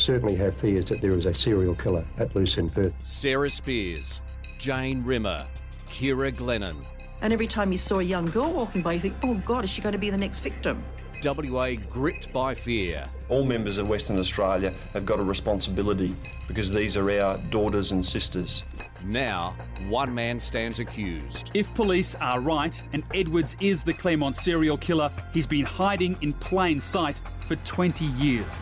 certainly have fears that there is a serial killer at loose in Perth. Sarah Spears, Jane Rimmer, Kira Glennon. And every time you saw a young girl walking by, you think, oh God, is she going to be the next victim? WA gripped by fear. All members of Western Australia have got a responsibility because these are our daughters and sisters. Now, one man stands accused. If police are right and Edwards is the Claremont serial killer, he's been hiding in plain sight for 20 years.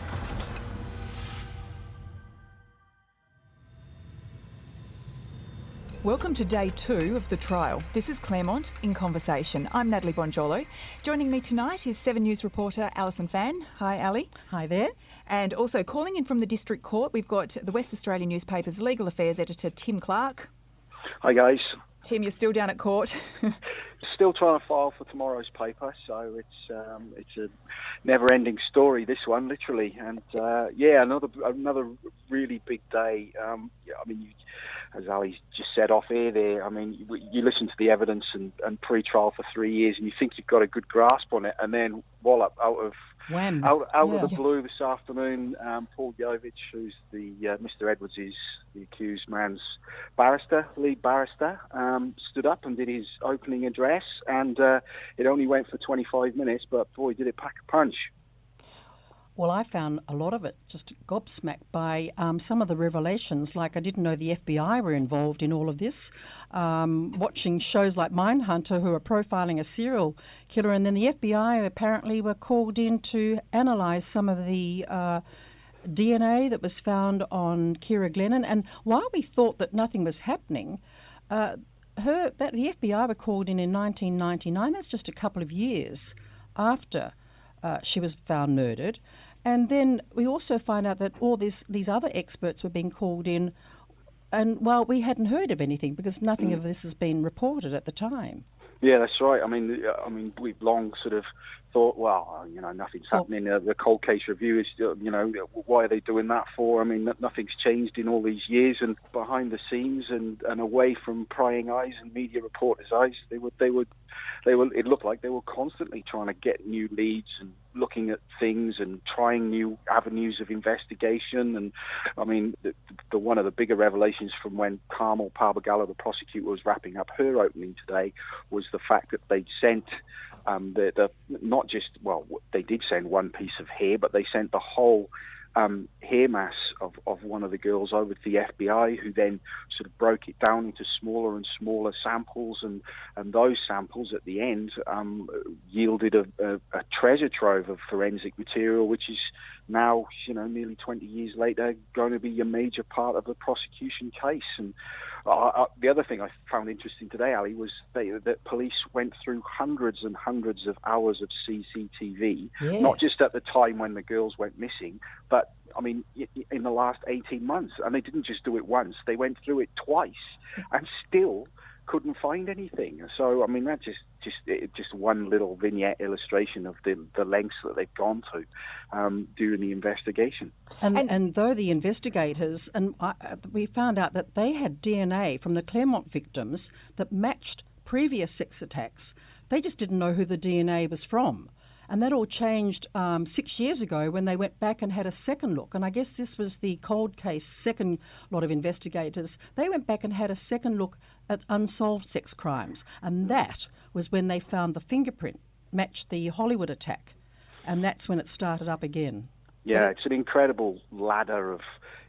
Welcome to day 2 of the trial. This is Claremont in Conversation. I'm Natalie Bonjolo. Joining me tonight is 7 News reporter Alison Fan. Hi, Ali. Hi there. And also calling in from the District Court, we've got the West Australian newspaper's Legal Affairs editor, Tim Clarke. Hi, guys. Tim, you're still down at court. Still trying to file for tomorrow's paper, so it's a never-ending story, this one, literally. And another really big day. As Ali just said off air there, you listen to the evidence and pre-trial for 3 years, and you think you've got a good grasp on it, and then wallop out of the blue this afternoon, Paul Yovich, who's the Mr. Edwards is the accused man's lead barrister, stood up and did his opening address, and it only went for 25 minutes, but boy, did it pack a punch. Well, I found a lot of it just gobsmacked by some of the revelations. Like, I didn't know the FBI were involved in all of this. Watching shows like Mindhunter, who are profiling a serial killer, and then the FBI apparently were called in to analyse some of the DNA that was found on Kira Glennon. And while we thought that nothing was happening, the FBI were called in 1999. That's just a couple of years after she was found murdered. And then we also find out that all these other experts were being called in, and we hadn't heard of anything because nothing of this has been reported at the time. Yeah, that's right. We've long sort of thought, nothing's happening. The cold case review is, why are they doing that for? Nothing's changed in all these years, and behind the scenes and away from prying eyes and media reporters' eyes, they would. It looked like they were constantly trying to get new leads and looking at things and trying new avenues of investigation. And the one of the bigger revelations from when Carmel Parbagallo, the prosecutor, was wrapping up her opening today was the fact that they'd sent they did send one piece of hair, but they sent the whole hair mass of one of the girls over to the FBI, who then sort of broke it down into smaller and smaller samples, and those samples at the end yielded a treasure trove of forensic material, which is now, nearly 20 years later, going to be a major part of the prosecution case. And the other thing I found interesting today, Ali, was that police went through hundreds and hundreds of hours of CCTV, not just at the time when the girls went missing, but in the last 18 months. And they didn't just do it once; they went through it twice, and still couldn't find anything. So that's just one little vignette illustration of the lengths that they've gone to during the investigation. And though the investigators, we found out that they had DNA from the Claremont victims that matched previous sex attacks, they just didn't know who the DNA was from. And that all changed 6 years ago when they went back and had a second look. And I guess this was the cold case second lot of investigators. They went back and had a second look at unsolved sex crimes. And that was when they found the fingerprint matched the Hollywood attack. And that's when it started up again. Yeah, it's an incredible ladder of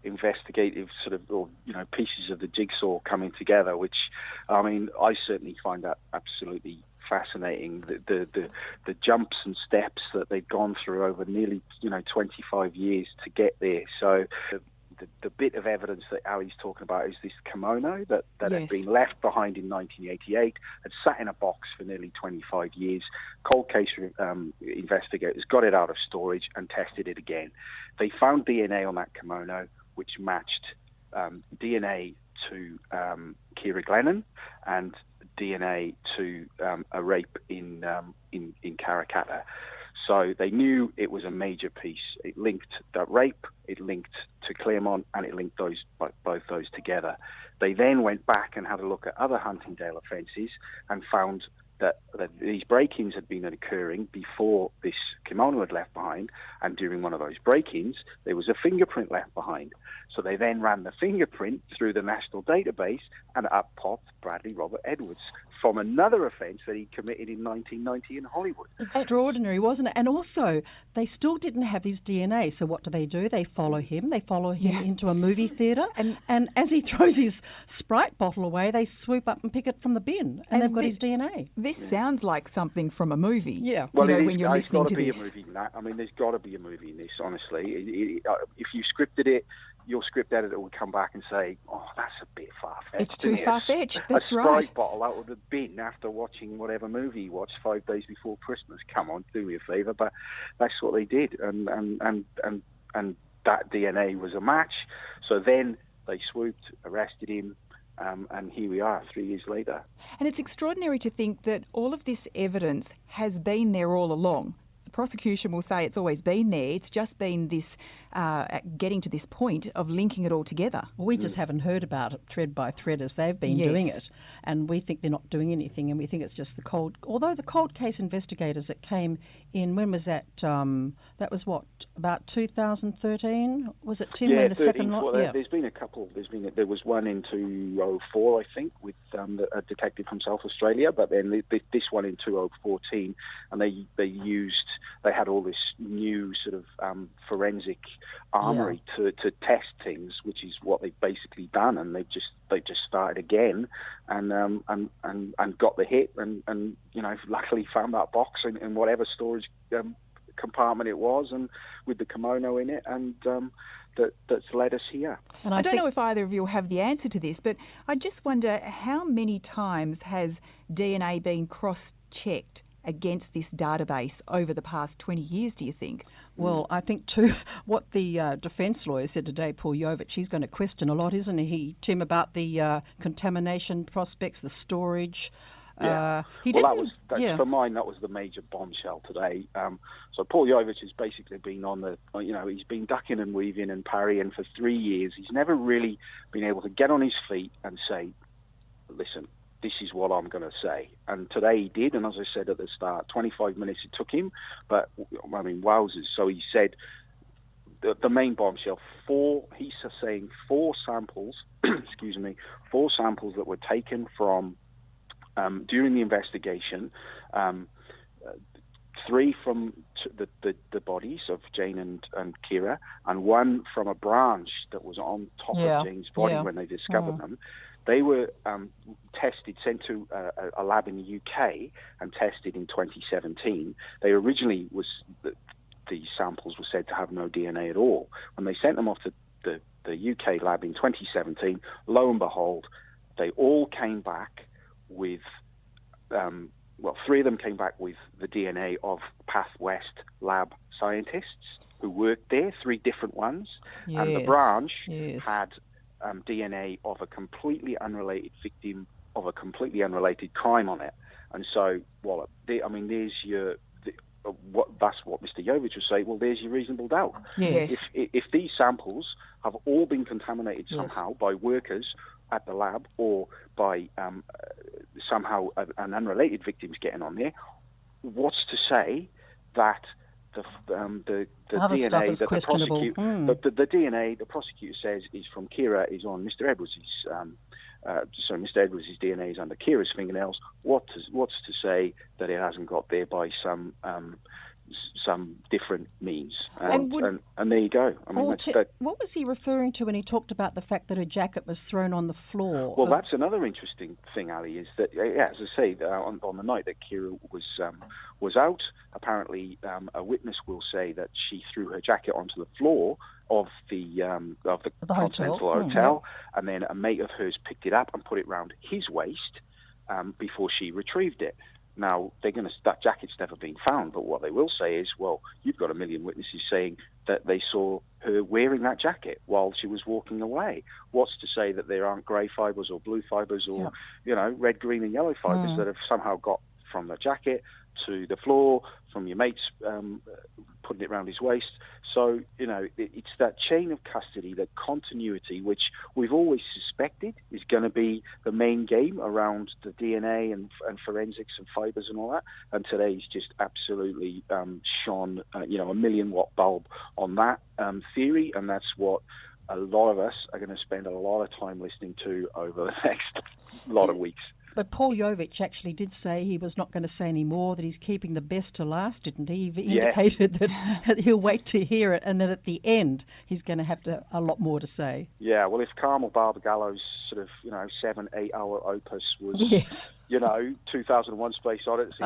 investigative pieces of the jigsaw coming together, which, I certainly find that absolutely fascinating. The jumps and steps that they've gone through over nearly 25 years to get there. So the bit of evidence that Ali's talking about is this kimono that had been left behind in 1988, had sat in a box for nearly 25 years. Cold case investigators got it out of storage and tested it again. They found DNA on that kimono which matched DNA to Kira Glennon and DNA to a rape in Karrakatta. So they knew it was a major piece. It linked that rape, it linked to Claremont, and it linked both those together. They then went back and had a look at other Huntingdale offences and found that these break-ins had been occurring before this kimono had left behind, and during one of those break-ins, there was a fingerprint left behind. So they then ran the fingerprint through the national database, and up popped Bradley Robert Edwards from another offence that he committed in 1990 in Hollywood. Extraordinary, wasn't it? And also, they still didn't have his DNA. So what do? They follow him. They follow him into a movie theatre. And as he throws his Sprite bottle away, they swoop up and pick it from the bin. And they've got his DNA. This sounds like something from a movie. Yeah. Well, when you're listening to this. There's got to be a movie, Nat. I mean, there's got to be a movie in this, honestly. If you scripted it, your script editor would come back and say, "Oh, that's a bit far-fetched. It's too far-fetched. That's a right. Sprite bottle out of the bin after watching whatever movie you watched 5 days before Christmas. Come on, do me a favour." But that's what they did, and that DNA was a match. So then they swooped, arrested him, and here we are 3 years later. And it's extraordinary to think that all of this evidence has been there all along. The prosecution will say it's always been there. It's just been this getting to this point of linking it all together. Well, we just haven't heard about it thread by thread as they've been doing it. And we think they're not doing anything, and we think it's just the cold... Although the cold case investigators that came in, when was that? That was what, about 2013? Was it, Tim, when the second lot? Yeah, there's been a couple. There was one in 2004, I think, with a detective from South Australia, but then this one in 2014, and they had all this new sort of forensic armory to test things, which is what they've basically done, and they just started again, and got the hit, and luckily found that box in whatever storage compartment it was, and with the kimono in it, and that's led us here. And I don't know if either of you have the answer to this, but I just wonder how many times has DNA been cross-checked against this database over the past 20 years, do you think? Well, I think too, what the defence lawyer said today, Paul Yovich, he's going to question a lot, isn't he, Tim, about the contamination prospects, the storage. For mine, that was the major bombshell today. So Paul Yovich has basically been he's been ducking and weaving and parrying for 3 years. He's never really been able to get on his feet and say, listen, this is what I'm going to say. And today he did, and as I said at the start, 25 minutes it took him, but, I mean, wowzers. So he said the main bombshell, he's saying 4 samples, four samples that were taken from, during the investigation, 3 from the bodies of Jane and Kira, and 1 from a branch that was on top of Jane's body when they discovered them. They were tested, sent to a lab in the UK and tested in 2017. They originally these samples were said to have no DNA at all. When they sent them off to the UK lab in 2017, lo and behold, they all came back with, 3 of them came back with the DNA of Path West lab scientists who worked there, 3 different ones, and the branch had DNA of a completely unrelated victim of a completely unrelated crime on it. And so, there's that's what Mr. Yovich would say. Well, there's your reasonable doubt. Yes. If these samples have all been contaminated somehow by workers at the lab or by somehow an unrelated victim's getting on there, what's to say that the DNA that the DNA the prosecutor says is from Kira is on Mr. Edwards' Mr. Edwards' DNA is under Kira's fingernails. What's to say that it hasn't got there by some different means? And there you go. I mean, what was he referring to when he talked about the fact that her jacket was thrown on the floor? Well, that's another interesting thing, Ali, is that, as I say, on the night that Kira was out, apparently a witness will say that she threw her jacket onto the floor of the Continental Hotel, and then a mate of hers picked it up and put it round his waist before she retrieved it. Now, that jacket's never been found, but what they will say is, well, you've got a million witnesses saying that they saw her wearing that jacket while she was walking away. What's to say that there aren't grey fibres or blue fibres or, red, green and yellow fibres that have somehow got from the jacket to the floor, from your mate's putting it around his waist. So, it's that chain of custody, that continuity, which we've always suspected is going to be the main game around the DNA and forensics and fibres and all that. And today's just absolutely shone, a 1,000,000-watt bulb on that theory, and that's what a lot of us are going to spend a lot of time listening to over the next lot of weeks. But Paul Yovich actually did say he was not going to say any more, that he's keeping the best to last, didn't he? He indicated that he'll wait to hear it, and then at the end he's going to have a lot more to say. Yeah, well, if Carmel Barbagallo's sort of 7-8 hour opus was 2001 Space Odyssey,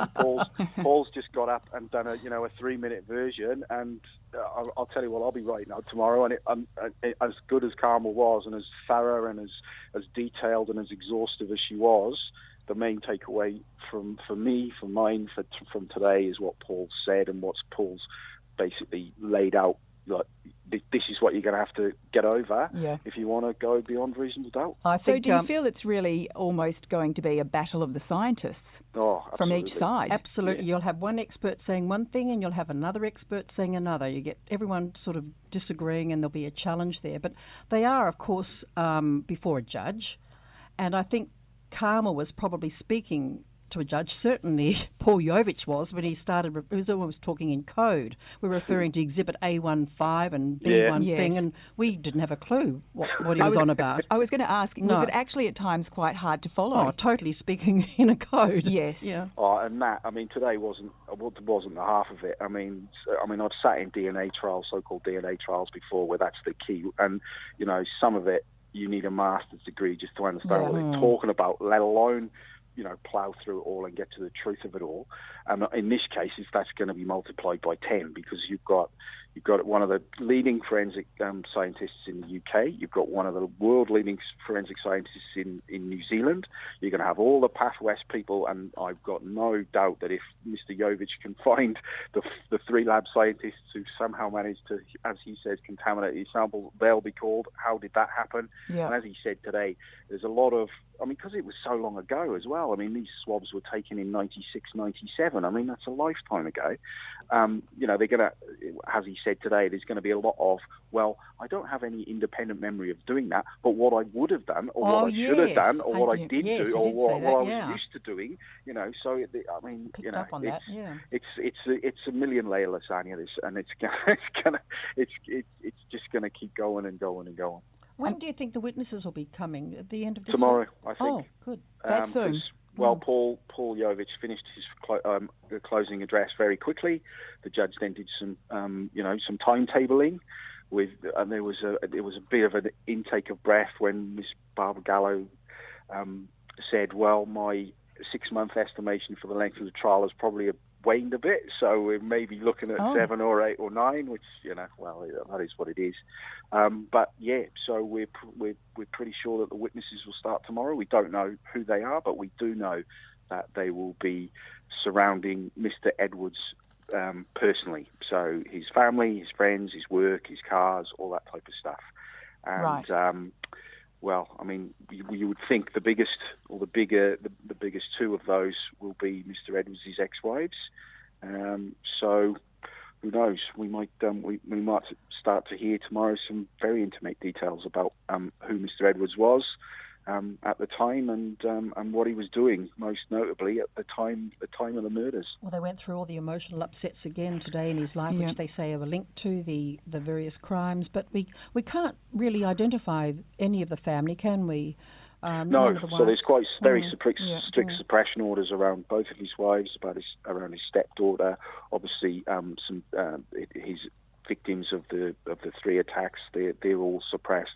Paul's just got up and done a 3-minute version, and I'll tell you what, I'll be writing out tomorrow, and as good as Carmel was, and as thorough and as detailed and as exhaustive as she was, the main takeaway from today is what Paul said, and what Paul's basically laid out. Like, this is what you're going to have to get over if you want to go beyond reasonable doubt. So do you feel it's really almost going to be a battle of the scientists from each side? Absolutely. Yeah. You'll have one expert saying one thing and you'll have another expert saying another. You get everyone sort of disagreeing, and there'll be a challenge there. But they are, of course, before a judge. And I think Karma was probably speaking to a judge. Certainly Paul Yovich was, when he started, he was almost talking in code. We're referring to Exhibit A15 and B1 thing, and we didn't have a clue what he was on about. I was going to ask, was it actually at times quite hard to follow? Oh, totally speaking in a code. Yes. Yeah. Oh, and that, today wasn't the half of it. I've sat in DNA trials, so-called DNA trials before, where that's the key. And, some of it, you need a master's degree just to understand what they're talking about, let alone plough through it all and get to the truth of it all. And in this case, that's going to be multiplied by 10, because you've got one of the leading forensic scientists in the UK. You've got one of the world-leading forensic scientists in New Zealand. You're going to have all the Path West people, and I've got no doubt that if Mr. Yovich can find the 3 lab scientists who somehow managed to, as he says, contaminate these samples, they'll be called. How did that happen? Yeah. And as he said today, there's a lot of, because it was so long ago as well. These swabs were taken in 96, 97. That's a lifetime ago. They're going to, as he said today, there's going to be a lot of, well, I don't have any independent memory of doing that, but what I would have done, or what I should have done, or what I did do, or what I was used to doing, so picked up on that. Yeah. It's a million layer lasagna, this, and it's just going to keep going and going and going. When do you think the witnesses will be coming? At the end of this tomorrow, week? I think. Oh, good. That's soon. Well, Paul Yovich finished his closing address very quickly. The judge then did some timetabling, and there was a bit of an intake of breath when Ms. Barbagallo said, "Well, my 6-month estimation for the length of the trial has probably waned a bit, so we're maybe looking at 7 or 8 or 9, which that is what it is." So we're pretty sure that the witnesses will start tomorrow. We don't know who they are, but we do know that they will be surrounding Mr. Edwards personally. So his family, his friends, his work, his cars, all that type of stuff. And you would think the biggest 2 of those will be Mr. Edwards' ex-wives. So who knows? We might start to hear tomorrow some very intimate details about who Mr. Edwards was at the time, and what he was doing, most notably at the time of the murders. Well, they went through all the emotional upsets again today in his life, which they say are linked to the various crimes. But we can't really identify any of the family, can we? No, so there's quite very strict suppression orders around both of his wives, around his stepdaughter. Obviously, his victims of the 3 attacks, they're all suppressed.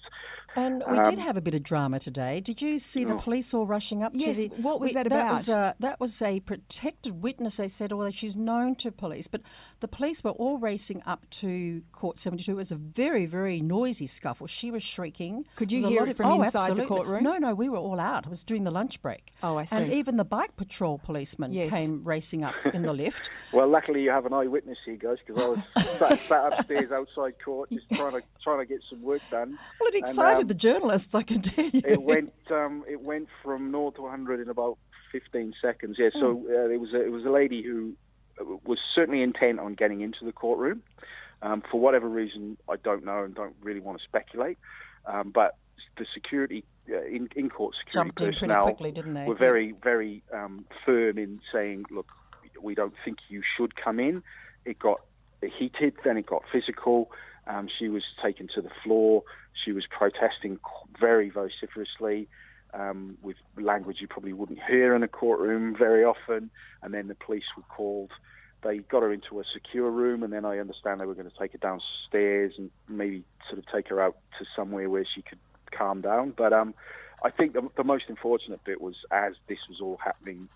And we did have a bit of drama today. Did you see the police all rushing up to the... What was that about? That was a protected witness, they said, although she's known to police. But the police were all racing up to Court 72. It was a very, very noisy scuffle. She was shrieking. Could you hear it from inside the courtroom? No, we were all out. It was during the lunch break. Oh, I see. And even the bike patrol policeman came racing up in the lift. Well, luckily you have an eyewitness here, guys, because I was sat upstairs outside court just trying to get some work done. Well, it excited the journalists, I can tell you. It went from 0 to 100 in about 15 seconds. Yeah, so it was a lady who was certainly intent on getting into the courtroom. For whatever reason, I don't know and don't really want to speculate. But the security, in-court security Jumped in personnel pretty quickly, didn't they? were very, very firm in saying, look, we don't think you should come in. It got heated, then it got physical. She was taken to the floor. She was protesting very vociferously with language you probably wouldn't hear in a courtroom very often. And then the police were called. They got her into a secure room, and then I understand they were going to take her downstairs and maybe sort of take her out to somewhere where she could calm down. But I think the most unfortunate bit was, as this was all happening,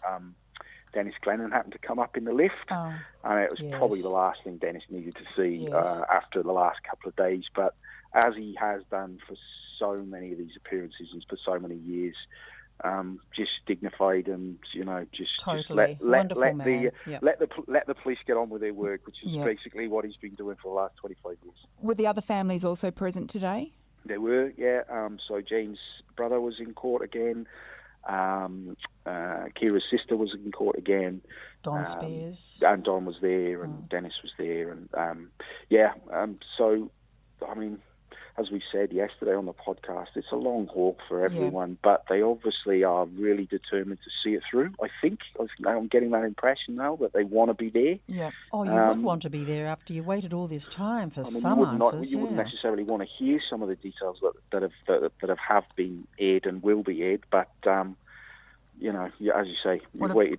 Dennis Glennon happened to come up in the lift, and it was probably the last thing Dennis needed to see after the last couple of days. But as he has done for so many of these appearances and for so many years, just dignified and just let the police get on with their work, which is basically what he's been doing for the last 25 years. Were the other families also present today? They were, yeah. So Jane's brother was in court again. Kira's sister was in court again. Don Spears. And Don was there, and Dennis was there, and so, I mean, as we said yesterday on the podcast, it's a long haul for everyone, but they obviously are really determined to see it through. I think I'm getting that impression now that they want to be there. Yeah. Oh, you would want to be there after you waited all this time for some answers. You wouldn't necessarily want to hear some of the details that have been aired and will be aired, but as you say,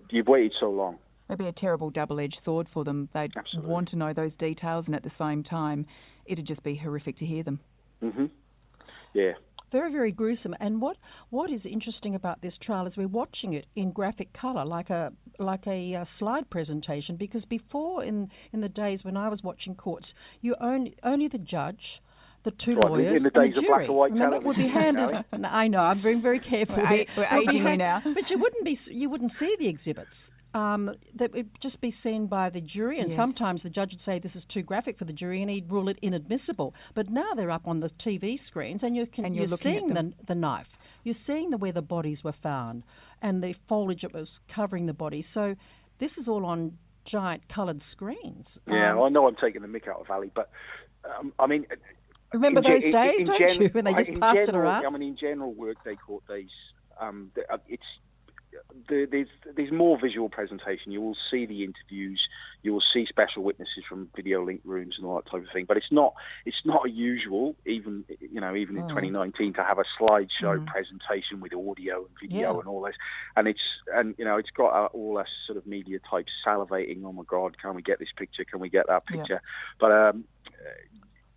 you've waited so long. It'd be a terrible double-edged sword for them. They'd want to know those details, and at the same time, it'd just be horrific to hear them. Mm-hmm. Yeah. Very, very gruesome. And what is interesting about this trial is we're watching it in graphic colour, like a slide presentation. Because before, in the days when I was watching courts, you only the judge, the two lawyers, and the jury. Remember, it would be handed. I know. I'm being very careful. We're ageing you now. But you wouldn't see the exhibits. That would just be seen by the jury, and sometimes the judge would say this is too graphic for the jury, and he'd rule it inadmissible. But now they're up on the TV screens, and you're seeing the knife, you're seeing where the bodies were found, and the foliage that was covering the bodies. So this is all on giant coloured screens. Yeah, I know I'm taking the mick out of Ali, but I mean, remember those days, don't you, when they just passed it around? I mean, in general, workday court days, there's more visual presentation. You will see the interviews, you will see special witnesses from video link rooms and all that type of thing. But it's not usual, even in 2019, to have a slideshow presentation with audio and video and all this. And it's got all us sort of media types salivating. Oh my God, can we get this picture? Can we get that picture? Yeah.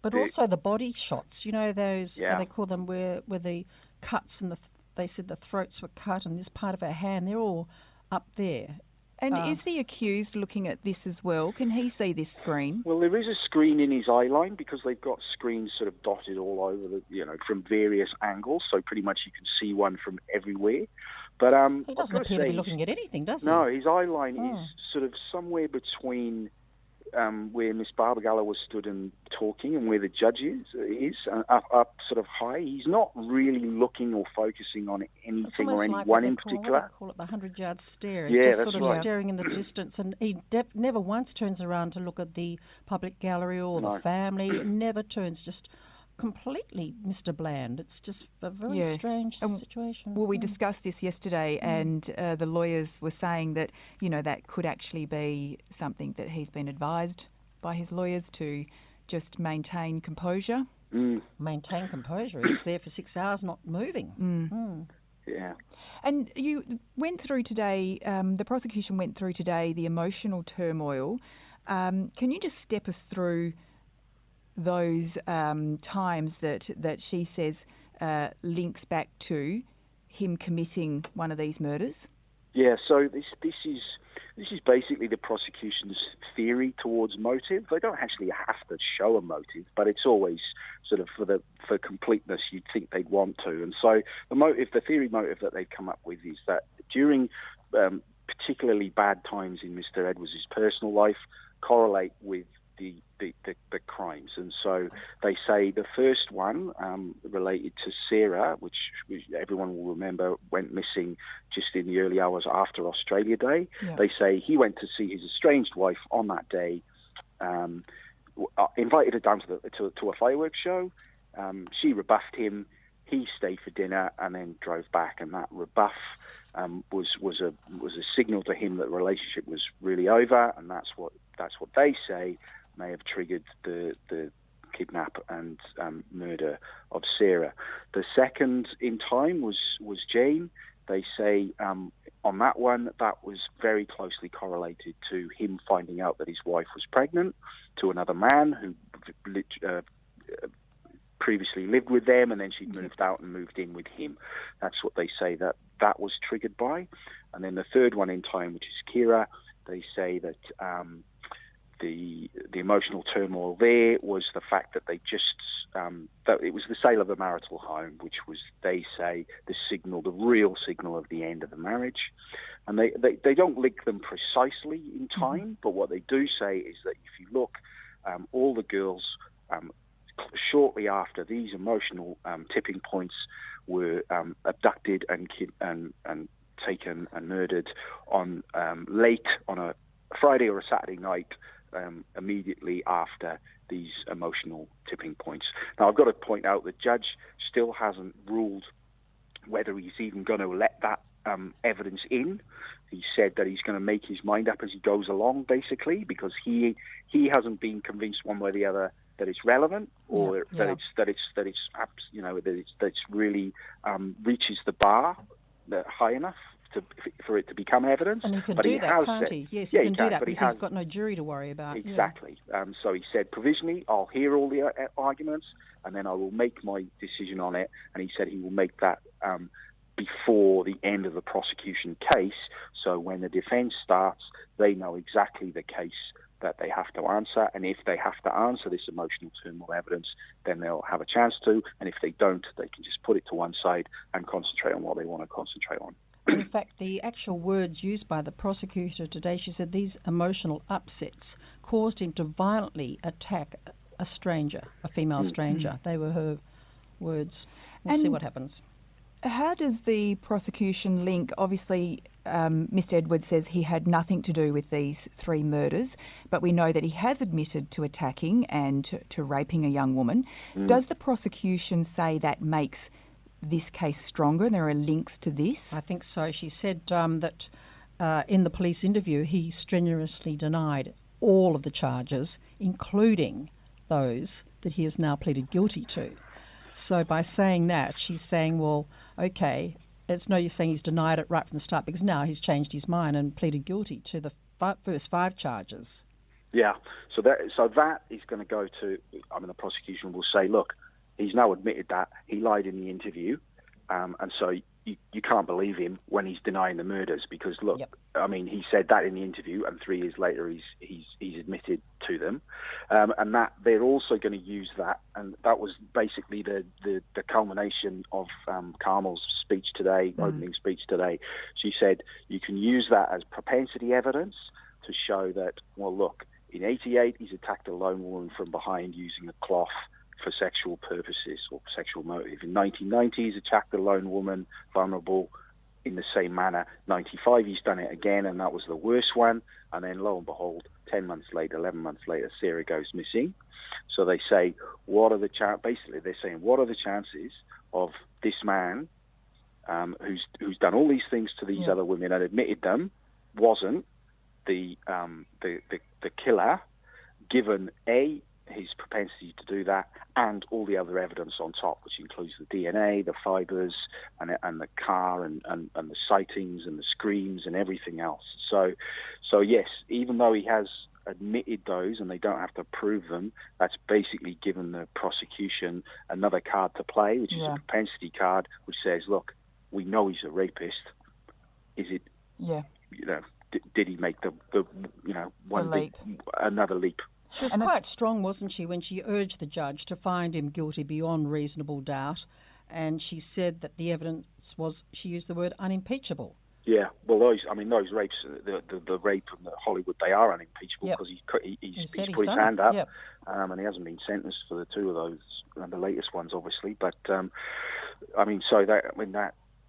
But also the body shots. You know those they call them where the cuts and they said the throats were cut and this part of her hand, they're all up there. And is the accused looking at this as well? Can he see this screen? Well, there is a screen in his eye line because they've got screens sort of dotted all over, from various angles. So pretty much you can see one from everywhere. But he doesn't appear to be looking at anything, does he? No, his eye line is sort of somewhere between where Miss Barbagallo was stood and talking and where the judge is up sort of high. He's not really looking or focusing on anything or anyone in particular. They call it the 100-yard stare. He's just sort of staring in the distance, and he never once turns around to look at the public gallery or the family. He never turns, just completely Mr. Bland. It's just a very strange situation. Well, we discussed this yesterday, and the lawyers were saying that, that could actually be something that he's been advised by his lawyers to just maintain composure. Maintain composure. He's there for 6 hours, not moving. Yeah. And you went through today, the prosecution went through today the emotional turmoil. Can you just step us through those times that she says links back to him committing one of these murders? Yeah, so this is basically the prosecution's theory towards motive. They don't actually have to show a motive, but it's always sort of for completeness you'd think they'd want to. And so the theory motive that they've come up with is that during particularly bad times in Mr. Edwards' personal life correlate with the the crimes. And so they say the first one related to Sarah, which everyone will remember went missing just in the early hours after Australia Day. Yeah. They say he went to see his estranged wife on that day, invited her down to a fireworks show. She rebuffed him. He stayed for dinner and then drove back, and that rebuff was a signal to him that the relationship was really over, and that's what they say may have triggered the kidnap and murder of Sarah. The second in time was Jane. They say on that one, that was very closely correlated to him finding out that his wife was pregnant to another man who previously lived with them, and then she'd moved out and moved in with him. That's what they say that was triggered by. And then the third one in time, which is Kira, they say that the emotional turmoil there was the fact that they just that it was the sale of the marital home, which was, they say, the real signal of the end of the marriage. And they don't link them precisely in time, but what they do say is that if you look, all the girls shortly after these emotional tipping points were abducted and taken and murdered on late on a Friday or a Saturday night, immediately after these emotional tipping points. Now, I've got to point out the judge still hasn't ruled whether he's even going to let that evidence in. He said that he's going to make his mind up as he goes along, basically, because he hasn't been convinced one way or the other that it's relevant, or that it's really reaches the bar high enough for it to become evidence. And he can do that, can't he? Yes, he can do that because he's got no jury to worry about. Exactly. Yeah. So he said, provisionally, I'll hear all the arguments, and then I will make my decision on it. And he said he will make that before the end of the prosecution case. So when the defence starts, they know exactly the case that they have to answer, and if they have to answer this emotional turmoil evidence, then they'll have a chance to, and if they don't, they can just put it to one side and concentrate on what they want to concentrate on. And in fact, the actual words used by the prosecutor today, she said these emotional upsets caused him to violently attack a stranger, a female stranger. They were her words. We'll see what happens. How does the prosecution link, obviously Mr Edwards says he had nothing to do with these three murders, but we know that he has admitted to attacking and to raping a young woman. Does the prosecution say that makes this case stronger? There are links to this? I think so. She said that in the police interview he strenuously denied all of the charges, including those that he has now pleaded guilty to. So by saying that, she's saying, well, okay, it's no use saying he's denied it right from the start, because now he's changed his mind and pleaded guilty to the first 5 charges. Yeah, so that is going to go to, the prosecution will say, look, he's now admitted that he lied in the interview, and so you can't believe him when he's denying the murders, because look, he said that in the interview, and 3 years later he's admitted to them, and that they're also going to use that, and that was basically the culmination of Carmel's speech today, opening speech today. She said you can use that as propensity evidence to show that, well, look, in '88 he's attacked a lone woman from behind using a cloth for sexual purposes or sexual motive. In 1990, he's attacked a lone woman, vulnerable, in the same manner. 95, he's done it again, and that was the worst one. And then, lo and behold, 10 months later, 11 months later, Sarah goes missing. So they say, what are the basically they're saying, what are the chances of this man, who's done all these things to these other women and admitted them, wasn't the killer, given his propensity to do that, and all the other evidence on top, which includes the DNA, the fibres, and the car, and the sightings, and the screams, and everything else. So yes, even though he has admitted those, and they don't have to prove them, that's basically given the prosecution another card to play, which is a propensity card, which says, look, we know he's a rapist. Is it? Did he make another leap? She was quite strong, wasn't she, when she urged the judge to find him guilty beyond reasonable doubt, and she said that the evidence was, she used the word unimpeachable. Yeah, well, those rapes, the rape in Hollywood, they are unimpeachable because he's put his hand up and he hasn't been sentenced for the two of those, the latest ones, obviously. But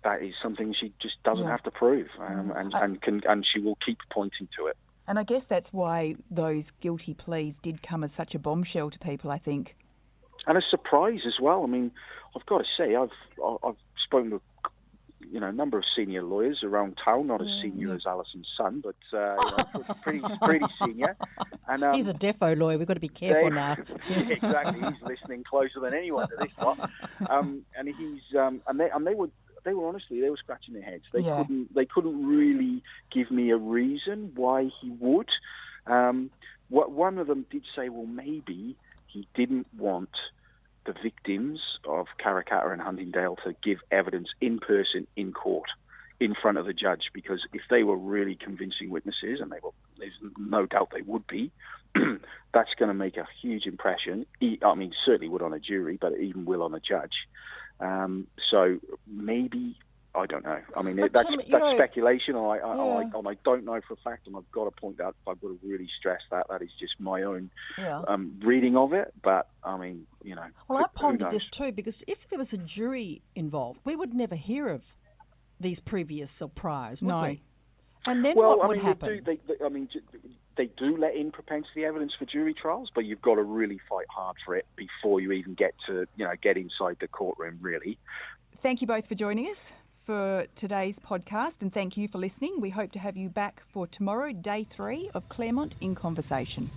that is something she just doesn't have to prove, and she will keep pointing to it. And I guess that's why those guilty pleas did come as such a bombshell to people, I think. And a surprise as well. I mean, I've got to say, I've spoken to a number of senior lawyers around town, not as senior as Alison's son, but pretty senior. And he's a defo lawyer. We've got to be careful now. Exactly, he's listening closer than anyone to this lot. They were honestly, they were scratching their heads. They couldn't really give me a reason why he would. One of them did say, well, maybe he didn't want the victims of Karrakatta and Huntingdale to give evidence in person in court in front of the judge, because if they were really convincing witnesses, and there's no doubt they would be, that's going to make a huge impression. I mean, certainly would on a jury, but it even will on a judge. So maybe, I don't know. I mean, that's speculation. I don't know for a fact, and I've got to point out, I've got to really stress that is just my own reading of it. But I mean, Well, I pondered this too, because if there was a jury involved, we would never hear of these previous or priors, would we? And then what would happen? They do let in propensity evidence for jury trials, but you've got to really fight hard for it before you even get to, get inside the courtroom, really. Thank you both for joining us for today's podcast, and thank you for listening. We hope to have you back for tomorrow, day 3 of Claremont in Conversation.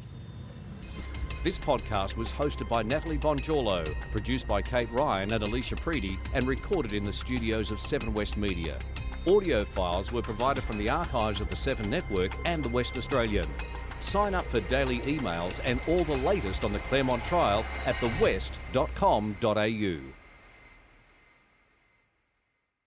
This podcast was hosted by Natalie Bonjolo, produced by Kate Ryan and Alicia Preedy, and recorded in the studios of 7 West Media. Audio files were provided from the archives of the 7 Network and the West Australian. Sign up for daily emails and all the latest on the Claremont trial at thewest.com.au.